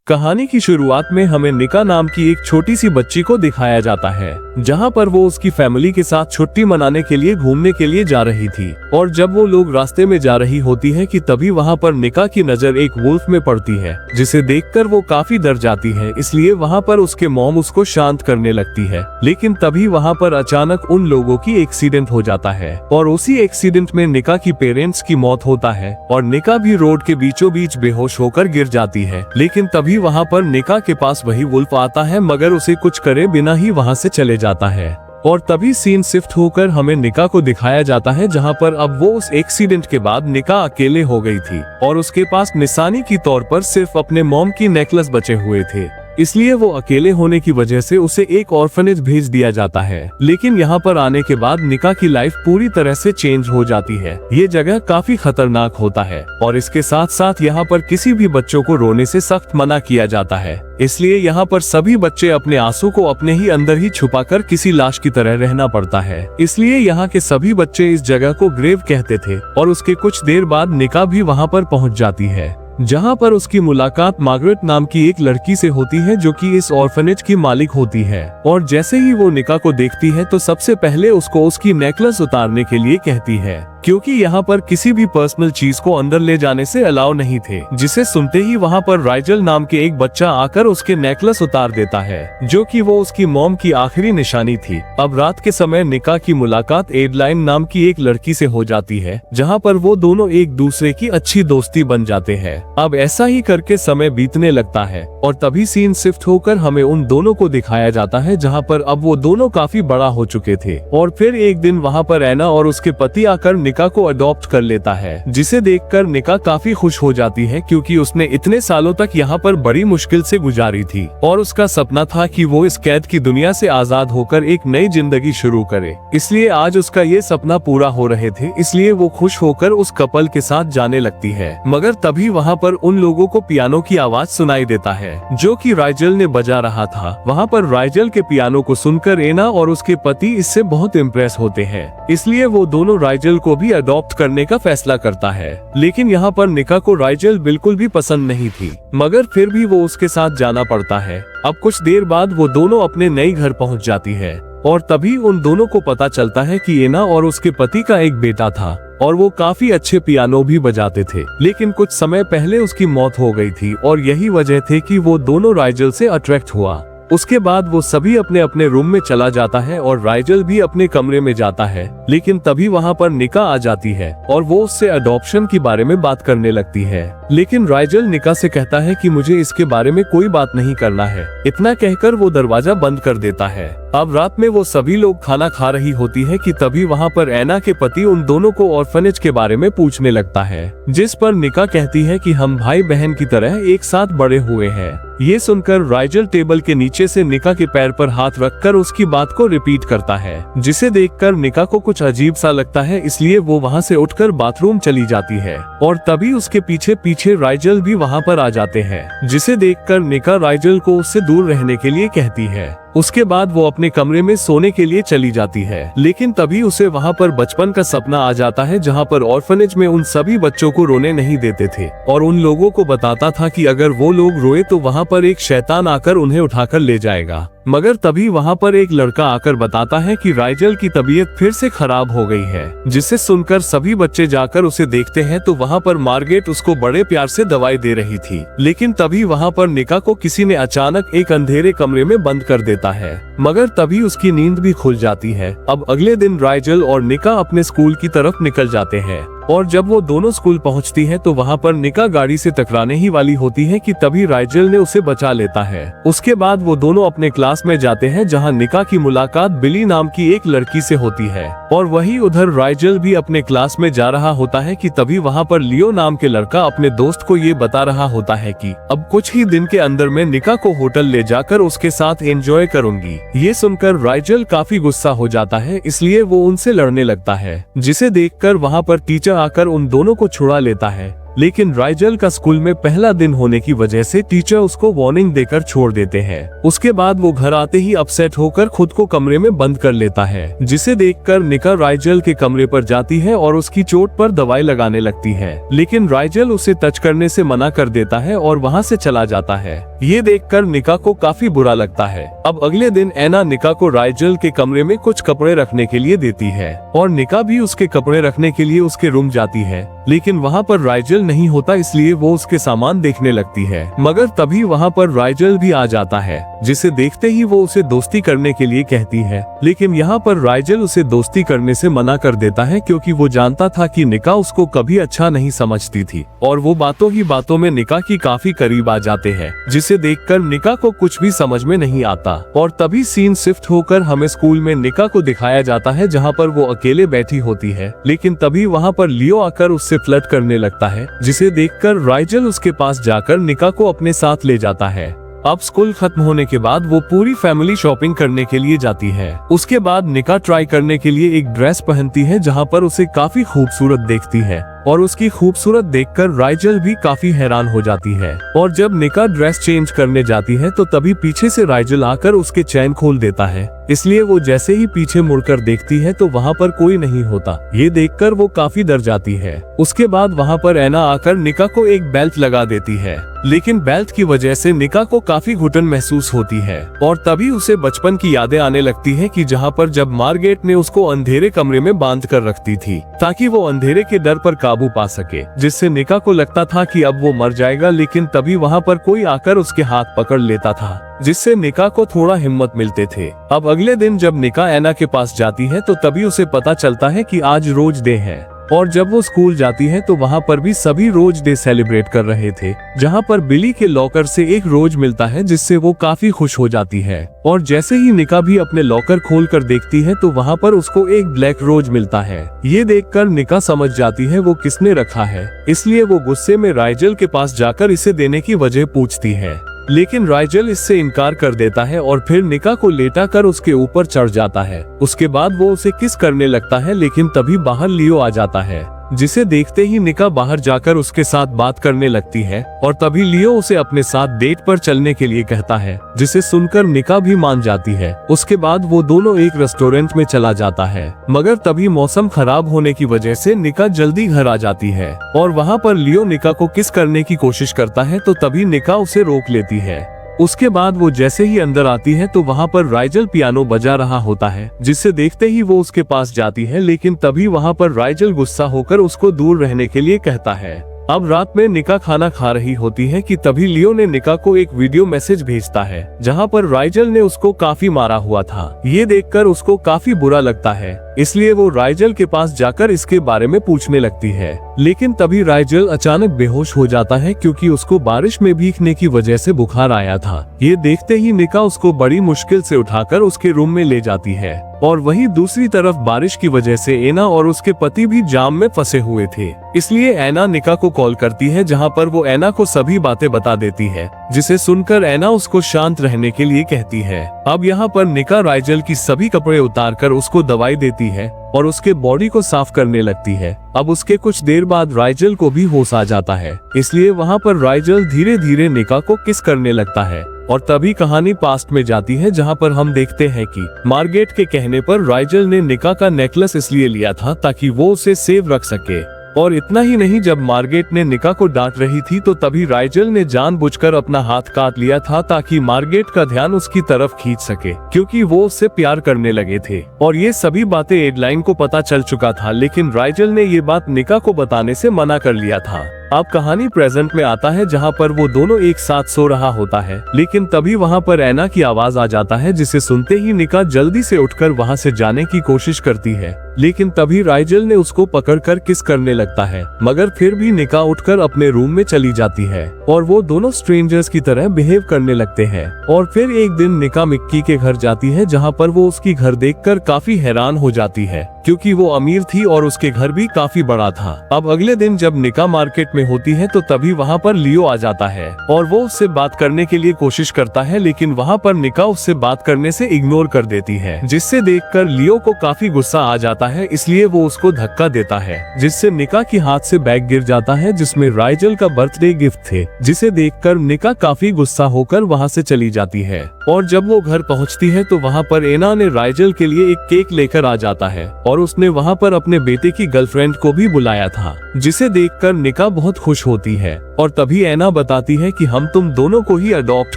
कहानी की शुरुआत में हमें निका नाम की एक छोटी सी बच्ची को दिखाया जाता है, जहां पर वो उसकी फैमिली के साथ छुट्टी मनाने के लिए घूमने के लिए जा रही थी। और जब वो लोग रास्ते में जा रही होती है कि तभी वहां पर निका की नजर एक वुल्फ में पड़ती है, जिसे देखकर वो काफी डर जाती है। इसलिए वहां पर उसके मॉम उसको शांत करने लगती है। लेकिन तभी वहां पर अचानक उन लोगों की एक्सीडेंट हो जाता है और उसी एक्सीडेंट में निका की पेरेंट्स की मौत होता है और निका भी रोड के बीचों बीच बेहोश होकर गिर जाती है। लेकिन तभी वहाँ पर निका के पास वही वुल्फ आता है, मगर उसे कुछ करे बिना ही वहाँ से चले जाता है। और तभी सीन शिफ्ट होकर हमें निका को दिखाया जाता है, जहाँ पर अब वो उस एक्सीडेंट के बाद निका अकेले हो गई थी और उसके पास निशानी की तौर पर सिर्फ अपने मॉम की नेकलेस बचे हुए थे। इसलिए वो अकेले होने की वजह से उसे एक ऑर्फनेज भेज दिया जाता है। लेकिन यहाँ पर आने के बाद निका की लाइफ पूरी तरह से चेंज हो जाती है। ये जगह काफी खतरनाक होता है और इसके साथ साथ यहाँ पर किसी भी बच्चों को रोने से सख्त मना किया जाता है। इसलिए यहाँ पर सभी बच्चे अपने आंसू को अपने ही अंदर ही छुपाकर किसी लाश की तरह रहना पड़ता है। इसलिए यहाँ के सभी बच्चे इस जगह को ग्रेव कहते थे। और उसके कुछ देर बाद निका भी वहाँ पर पहुँच जाती है, जहाँ पर उसकी मुलाकात मार्गरेट नाम की एक लड़की से होती है, जो कि इस ऑर्फनेज की मालिक होती है। और जैसे ही वो निका को देखती है तो सबसे पहले उसको उसकी नेकलेस उतारने के लिए कहती है, क्योंकि यहाँ पर किसी भी पर्सनल चीज को अंदर ले जाने से अलाउ नहीं थे। जिसे सुनते ही वहाँ पर राइजल नाम के एक बच्चा आकर उसके नेकलेस उतार देता है, जो कि वो उसकी मॉम की आखिरी निशानी थी। अब रात के समय निका की मुलाकात एडलाइन नाम की एक लड़की से हो जाती है, जहाँ पर वो दोनों एक दूसरे की अच्छी दोस्ती बन जाते हैं। अब ऐसा ही करके समय बीतने लगता है और तभी सीन शिफ्ट होकर हमें उन दोनों को दिखाया जाता है, जहाँ पर अब वो दोनों काफी बड़ा हो चुके थे। और फिर एक दिन वहाँ पर एना और उसके पति आकर निका को अडॉप्ट कर लेता है, जिसे देखकर निका काफी खुश हो जाती है, क्योंकि उसने इतने सालों तक यहाँ पर बड़ी मुश्किल से गुजारी थी और उसका सपना था कि वो इस कैद की दुनिया से आजाद होकर एक नई जिंदगी शुरू करे। इसलिए आज उसका ये सपना पूरा हो रहे थे, इसलिए वो खुश होकर उस कपल के साथ जाने लगती है। मगर तभी वहाँ पर उन लोगों को पियानो की आवाज सुनाई देता है, जो कि राइजल ने बजा रहा था। वहाँ पर राइजल के पियानो को सुनकर एना और उसके पति इससे बहुत इम्प्रेस होते हैं। इसलिए वो दोनों राइजल को भी अडॉप्ट करने का फैसला करता है। लेकिन यहाँ पर निका को राइजल बिल्कुल भी पसंद नहीं थी, मगर फिर भी वो उसके साथ जाना पड़ता है। अब कुछ देर बाद वो दोनों अपने नए घर पहुँच जाती है और तभी उन दोनों को पता चलता है कि एना और उसके पति का एक बेटा था और वो काफी अच्छे पियानो भी बजाते थे। लेकिन कुछ समय पहले उसकी मौत हो गई थी और यही वजह थी कि वो दोनों राइजल से अट्रैक्ट हुआ। उसके बाद वो सभी अपने अपने रूम में चला जाता है और राइजल भी अपने कमरे में जाता है। लेकिन तभी वहाँ पर निका आ जाती है और वो उससे अडॉप्शन के बारे में बात करने लगती है। लेकिन राइजल निका से कहता है कि मुझे इसके बारे में कोई बात नहीं करना है। इतना कहकर वो दरवाजा बंद कर देता है। अब रात में वो सभी लोग खाना खा रही होती है कि तभी वहाँ पर एना के पति उन दोनों को ऑर्फनेज के बारे में पूछने लगता है, जिस पर निका कहती है कि हम भाई बहन की तरह एक साथ बड़े हुए हैं। ये सुनकर राइजल टेबल के नीचे से निका के पैर पर हाथ रखकर उसकी बात को रिपीट करता है, जिसे देखकर निका को कुछ अजीब सा लगता है। इसलिए वो वहाँ से उठकर बाथरूम चली जाती है और तभी उसके पीछे पीछे राइजल भी वहाँ पर आ जाते हैं, जिसे देखकर निका राइजल को उससे दूर रहने के लिए कहती है। उसके बाद वो अपने कमरे में सोने के लिए चली जाती है। लेकिन तभी उसे वहाँ पर बचपन का सपना आ जाता है, जहाँ पर ऑर्फनेज में उन सभी बच्चों को रोने नहीं देते थे और उन लोगों को बताता था कि अगर वो लोग रोए तो वहाँ पर एक शैतान आकर उन्हें उठाकर ले जाएगा। मगर तभी वहाँ पर एक लड़का आकर बताता है कि राइजल की तबीयत फिर से खराब हो गई है, जिसे सुनकर सभी बच्चे जाकर उसे देखते हैं तो वहाँ पर मार्गरेट उसको बड़े प्यार से दवाई दे रही थी। लेकिन तभी वहाँ पर निका को किसी ने अचानक एक अंधेरे कमरे में बंद कर देता है, मगर तभी उसकी नींद भी खुल जाती है। अब अगले दिन राइजल और निका अपने स्कूल की तरफ निकल जाते हैं और जब वो दोनों स्कूल पहुंचती है तो वहाँ पर निका गाड़ी से टकराने ही वाली होती है कि तभी राइजल ने उसे बचा लेता है। उसके बाद वो दोनों अपने क्लास में जाते हैं, जहाँ निका की मुलाकात बिली नाम की एक लड़की से होती है और वही उधर राइजल भी अपने क्लास में जा रहा होता है कि तभी वहाँ पर लियो नाम के लड़का अपने दोस्त को ये बता रहा होता है कि अब कुछ ही दिन के अंदर मैं निका को होटल ले जाकर उसके साथ एंजॉय करूंगी। ये सुनकर राइजल काफी गुस्सा हो जाता है, इसलिए वो उनसे लड़ने लगता है, जिसे देखकर वहाँ पर टीचर आकर उन दोनों को छुड़ा लेता है। लेकिन राइजल का स्कूल में पहला दिन होने की वजह से टीचर उसको वार्निंग देकर छोड़ देते हैं। उसके बाद वो घर आते ही अपसेट होकर खुद को कमरे में बंद कर लेता है, जिसे देखकर निका राइजल के कमरे पर जाती है और उसकी चोट पर दवाई लगाने लगती है। लेकिन राइजल उसे टच करने से मना कर देता है और वहाँ से चला जाता है। ये देखकर निका को काफी बुरा लगता है। अब अगले दिन एना निका को राइजल के कमरे में कुछ कपड़े रखने के लिए देती है और निका भी उसके कपड़े रखने के लिए उसके रूम जाती है, लेकिन वहाँ पर राइजल नहीं होता, इसलिए वो उसके सामान देखने लगती है। मगर तभी वहाँ पर राइजल भी आ जाता है, जिसे देखते ही वो उसे दोस्ती करने के लिए कहती है, लेकिन यहाँ पर राइजल उसे दोस्ती करने से मना कर देता है क्योंकि वो जानता था कि निका उसको कभी अच्छा नहीं समझती थी और वो बातों ही बातों में निका की काफी करीब आ जाते हैं, जिसे देखकर निका को कुछ भी समझ में नहीं आता। और तभी सीन शिफ्ट होकर हमें स्कूल में निका को दिखाया जाता है, जहाँ पर वो अकेले बैठी होती है, लेकिन तभी वहाँ पर लियो आकर उससे फ्लर्ट करने लगता है, जिसे देखकर राइजल उसके पास जाकर निका को अपने साथ ले जाता है। अब स्कूल खत्म होने के बाद वो पूरी फैमिली शॉपिंग करने के लिए जाती है। उसके बाद निका ट्राई करने के लिए एक ड्रेस पहनती है, जहाँ पर उसे काफी खूबसूरत देखती है और उसकी खूबसूरत देखकर राइजल भी काफी हैरान हो जाती है। और जब निका ड्रेस चेंज करने जाती है तो तभी पीछे से राइजल आकर उसके चैन खोल देता है, इसलिए वो जैसे ही पीछे मुड़कर देखती है तो वहाँ पर कोई नहीं होता। ये देखकर वो काफी डर जाती है। उसके बाद वहाँ पर एना आकर निका को एक बेल्ट लगा देती है, लेकिन बेल्ट की वजह से निका को काफी घुटन महसूस होती है और तभी उसे बचपन की यादें आने लगती है कि जहाँ पर जब मार्गरेट ने उसको अंधेरे कमरे में बांध कर रखती थी ताकि वो अंधेरे के डर पर काबू पा सके, जिससे निका को लगता था कि अब वो मर जाएगा, लेकिन तभी वहाँ पर कोई आकर उसके हाथ पकड़ लेता था, जिससे निका को थोड़ा हिम्मत मिलते थे। अब अगले दिन जब निका एना के पास जाती है तो तभी उसे पता चलता है कि आज रोज डे है और जब वो स्कूल जाती है तो वहाँ पर भी सभी रोज डे सेलिब्रेट कर रहे थे, जहाँ पर बिली के लॉकर से एक रोज मिलता है, जिससे वो काफी खुश हो जाती है। और जैसे ही निका भी अपने लॉकर खोल कर देखती है तो वहाँ पर उसको एक ब्लैक रोज मिलता है। ये देखकर निका समझ जाती है वो किसने रखा है, इसलिए वो गुस्से में राइजल के पास जाकर इसे देने की वजह पूछती है, लेकिन राइजल इससे इनकार कर देता है और फिर निका को लेटा कर उसके ऊपर चढ़ जाता है। उसके बाद वो उसे किस करने लगता है, लेकिन तभी बाहर लियो आ जाता है, जिसे देखते ही निका बाहर जाकर उसके साथ बात करने लगती है और तभी लियो उसे अपने साथ डेट पर चलने के लिए कहता है, जिसे सुनकर निका भी मान जाती है। उसके बाद वो दोनों एक रेस्टोरेंट में चला जाता है, मगर तभी मौसम खराब होने की वजह से निका जल्दी घर आ जाती है और वहाँ पर लियो निका को किस करने की कोशिश करता है तो तभी निका उसे रोक लेती है। उसके बाद वो जैसे ही अंदर आती है तो वहाँ पर राइजल पियानो बजा रहा होता है, जिससे देखते ही वो उसके पास जाती है, लेकिन तभी वहाँ पर राइजल गुस्सा होकर उसको दूर रहने के लिए कहता है। अब रात में निका खाना खा रही होती है कि तभी लियो ने निका को एक वीडियो मैसेज भेजता है, जहाँ पर राइजल ने उसको काफी मारा हुआ था। ये देखकर उसको काफी बुरा लगता है, इसलिए वो राइजल के पास जाकर इसके बारे में पूछने लगती है, लेकिन तभी राइजल अचानक बेहोश हो जाता है क्योंकि उसको बारिश में भीगने की वजह से बुखार आया था। ये देखते ही निका उसको बड़ी मुश्किल से उठाकर उसके रूम में ले जाती है और वहीं दूसरी तरफ बारिश की वजह से एना और उसके पति भी जाम में फंसे हुए थे, इसलिए एना निका को कॉल करती है, जहां पर वो एना को सभी बातें बता देती है, जिसे सुनकर एना उसको शांत रहने के लिए कहती है। अब यहाँ पर निका राइजल की सभी कपड़े उतारकर उसको दवाई देती है और उसके बॉडी को साफ करने लगती है। अब उसके कुछ देर बाद राइजल को भी होश आ जाता है, इसलिए वहाँ पर राइजल धीरे धीरे निका को किस करने लगता है और तभी कहानी पास्ट में जाती है, जहाँ पर हम देखते हैं कि मार्गरेट के कहने पर राइजल ने निका का नेकलेस इसलिए लिया था ताकि वो उसे सेव रख सके। और इतना ही नहीं, जब मार्गरेट ने निका को डांट रही थी तो तभी राइजल ने जानबूझकर अपना हाथ काट लिया था ताकि मार्गरेट का ध्यान उसकी तरफ खींच सके, क्योंकि वो उससे प्यार करने लगे थे। और ये सभी बातें एडलाइन को पता चल चुका था, लेकिन राइजल ने ये बात निका को बताने से मना कर लिया था। अब कहानी प्रेजेंट में आता है, जहाँ पर वो दोनों एक साथ सो रहा होता है, लेकिन तभी वहाँ पर एना की आवाज आ जाता है, जिसे सुनते ही निका जल्दी से उठकर वहाँ से जाने की कोशिश करती है, लेकिन तभी राइजल ने उसको पकड़कर किस करने लगता है, मगर फिर भी निका उठकर अपने रूम में चली जाती है और वो दोनों स्ट्रेंजर्स की तरह बिहेव करने लगते हैं। और फिर एक दिन निका मिक्की के घर जाती है, जहाँ पर वो उसकी घर देखकर काफी हैरान हो जाती है, क्योंकि वो अमीर थी और उसके घर भी काफी बड़ा था। अब अगले दिन जब निका मार्केट में होती है तो तभी वहाँ पर लियो आ जाता है और वो उससे बात करने के लिए कोशिश करता है, लेकिन वहाँ पर निका उससे बात करने से इग्नोर कर देती है, जिससे देखकर लियो को काफी गुस्सा आ जाता है, इसलिए वो उसको धक्का देता है, जिससे निका के हाथ से बैग गिर जाता है जिसमें राइजल का बर्थडे गिफ्ट थे, जिसे देखकर निका काफी गुस्सा होकर वहाँ से चली जाती है। और जब वो घर पहुंचती है तो वहाँ पर एना ने राइजल के लिए एक केक लेकर आ जाता है और उसने वहाँ पर अपने बेटे की गर्लफ्रेंड को भी बुलाया था, जिसे देखकर निका बहुत खुश होती है। और तभी एना बताती है कि हम तुम दोनों को ही अडॉप्ट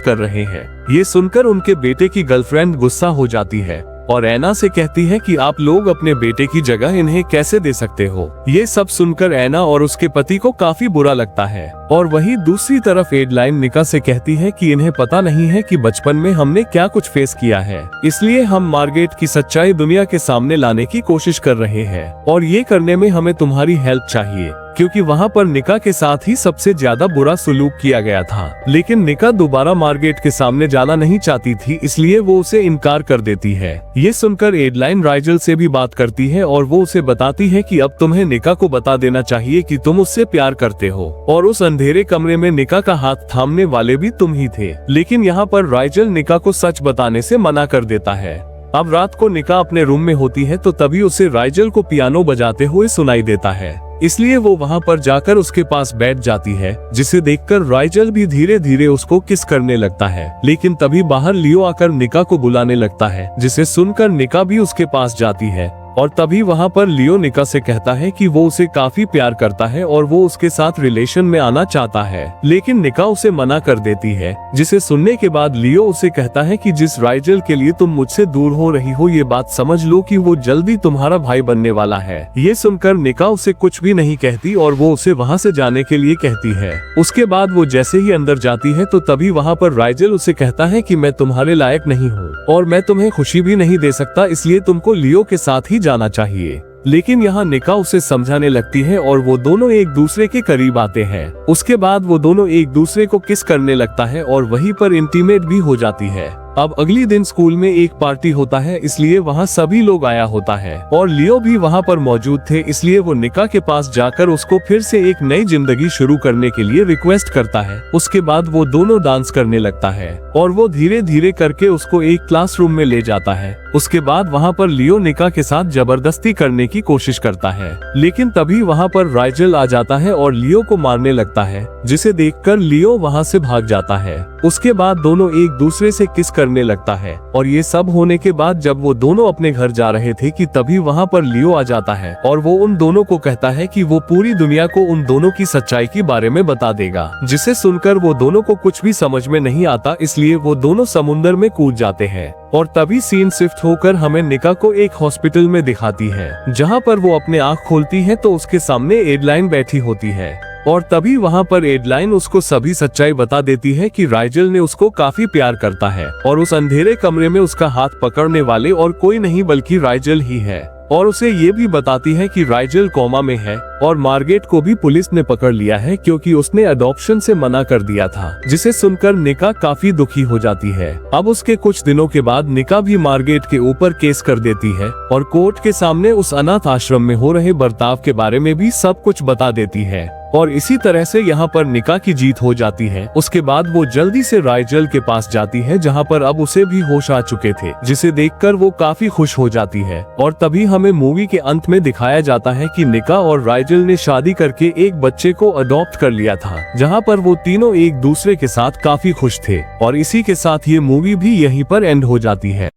कर रहे हैं। ये सुनकर उनके बेटे की गर्लफ्रेंड गुस्सा हो जाती है और एना से कहती है कि आप लोग अपने बेटे की जगह इन्हें कैसे दे सकते हो। ये सब सुनकर एना और उसके पति को काफी बुरा लगता है। और वहीं दूसरी तरफ एडलाइन निका से कहती है कि इन्हें पता नहीं है कि बचपन में हमने क्या कुछ फेस किया है, इसलिए हम मार्गरेट की सच्चाई दुनिया के सामने लाने की कोशिश कर रहे हैं और ये करने में हमें तुम्हारी हेल्प चाहिए, क्योंकि वहाँ पर निका के साथ ही सबसे ज्यादा बुरा सलूक किया गया था। लेकिन निका दोबारा मार्गरेट के सामने जाना नहीं चाहती थी, इसलिए वो उसे इनकार कर देती है। ये सुनकर एडलाइन राइजल से भी बात करती है और वो उसे बताती है कि अब तुम्हें निका को बता देना चाहिए कि तुम उससे प्यार करते हो और उस अंधेरे कमरे में निका का हाथ थामने वाले भी तुम ही थे। लेकिन यहाँ पर राइजल निका को सच बताने से मना कर देता है। अब रात को निका अपने रूम में होती है तो तभी उसे राइजल को पियानो बजाते हुए सुनाई देता है, इसलिए वो वहाँ पर जाकर उसके पास बैठ जाती है, जिसे देखकर राइजल भी धीरे धीरे उसको किस करने लगता है। लेकिन तभी बाहर लियो आकर निका को बुलाने लगता है, जिसे सुनकर निका भी उसके पास जाती है। और तभी वहाँ पर लियो निका से कहता है कि वो उसे काफी प्यार करता है और वो उसके साथ रिलेशन में आना चाहता है, लेकिन निका उसे मना कर देती है। जिसे सुनने के बाद लियो उसे कहता है कि जिस राइजल के लिए तुम मुझसे दूर हो रही हो, ये बात समझ लो कि वो जल्दी तुम्हारा भाई बनने वाला है। ये सुनकर निका उसे कुछ भी नहीं कहती और वो उसे वहाँ से जाने के लिए कहती है। उसके बाद वो जैसे ही अंदर जाती है तो तभी वहाँ पर राइजल उसे कहता है कि मैं तुम्हारे लायक नहीं हूँ और मैं तुम्हें खुशी भी नहीं दे सकता, इसलिए तुमको लियो के साथ ही जाना चाहिए। लेकिन यहाँ निका उसे समझाने लगती है और वो दोनों एक दूसरे के करीब आते हैं। उसके बाद वो दोनों एक दूसरे को किस करने लगता है और वहीं पर इंटीमेट भी हो जाती है। अब अगली दिन स्कूल में एक पार्टी होता है, इसलिए वहाँ सभी लोग आया होता है और लियो भी वहाँ पर मौजूद थे, इसलिए वो निका के पास जाकर उसको फिर से एक नई जिंदगी शुरू करने के लिए रिक्वेस्ट करता है। उसके बाद वो दोनों डांस करने लगता है और वो धीरे धीरे करके उसको एक क्लासरूम में ले जाता है। उसके बाद वहाँ पर लियो निका के साथ जबरदस्ती करने की कोशिश करता है, लेकिन तभी वहाँ पर राइजल आ जाता है और लियो को मारने लगता है, जिसे देखकर लियो वहाँ से भाग जाता है। उसके बाद दोनों एक दूसरे से किस करने लगता है और ये सब होने के बाद जब वो दोनों अपने घर जा रहे थे कि तभी वहाँ पर लियो आ जाता है और वो उन दोनों को कहता है कि वो पूरी दुनिया को उन दोनों की सच्चाई के बारे में बता देगा, जिसे सुनकर वो दोनों को कुछ भी समझ में नहीं आता, इसलिए वो दोनों समुंदर में कूद जाते हैं। और तभी सीन शिफ्ट होकर हमें निका को एक हॉस्पिटल में दिखाती है, जहाँ पर वो अपने आँख खोलती है तो उसके सामने एडलाइन बैठी होती है और तभी वहाँ पर एडलाइन उसको सभी सच्चाई बता देती है कि राइजल ने उसको काफी प्यार करता है और उस अंधेरे कमरे में उसका हाथ पकड़ने वाले और कोई नहीं बल्कि राइजल ही है। और उसे ये भी बताती है कि राइजल कोमा में है और मार्गरेट को भी पुलिस ने पकड़ लिया है क्योंकि उसने अडॉप्शन से मना कर दिया था, जिसे सुनकर निका काफी दुखी हो जाती है। अब उसके कुछ दिनों के बाद निका भी मार्गरेट के ऊपर केस कर देती है और कोर्ट के सामने उस अनाथ आश्रम में हो रहे बर्ताव के बारे में भी सब कुछ बता देती है और इसी तरह से यहाँ पर निका की जीत हो जाती है। उसके बाद वो जल्दी से राइजल के पास जाती है, जहाँ पर अब उसे भी होश आ चुके थे, जिसे देखकर वो काफी खुश हो जाती है। और तभी हमें मूवी के अंत में दिखाया जाता है कि निका और राइजल ने शादी करके एक बच्चे को अडॉप्ट कर लिया था, जहाँ पर वो तीनों एक दूसरे के साथ काफी खुश थे। और इसी के साथ ये मूवी भी यहीं पर एंड हो जाती है।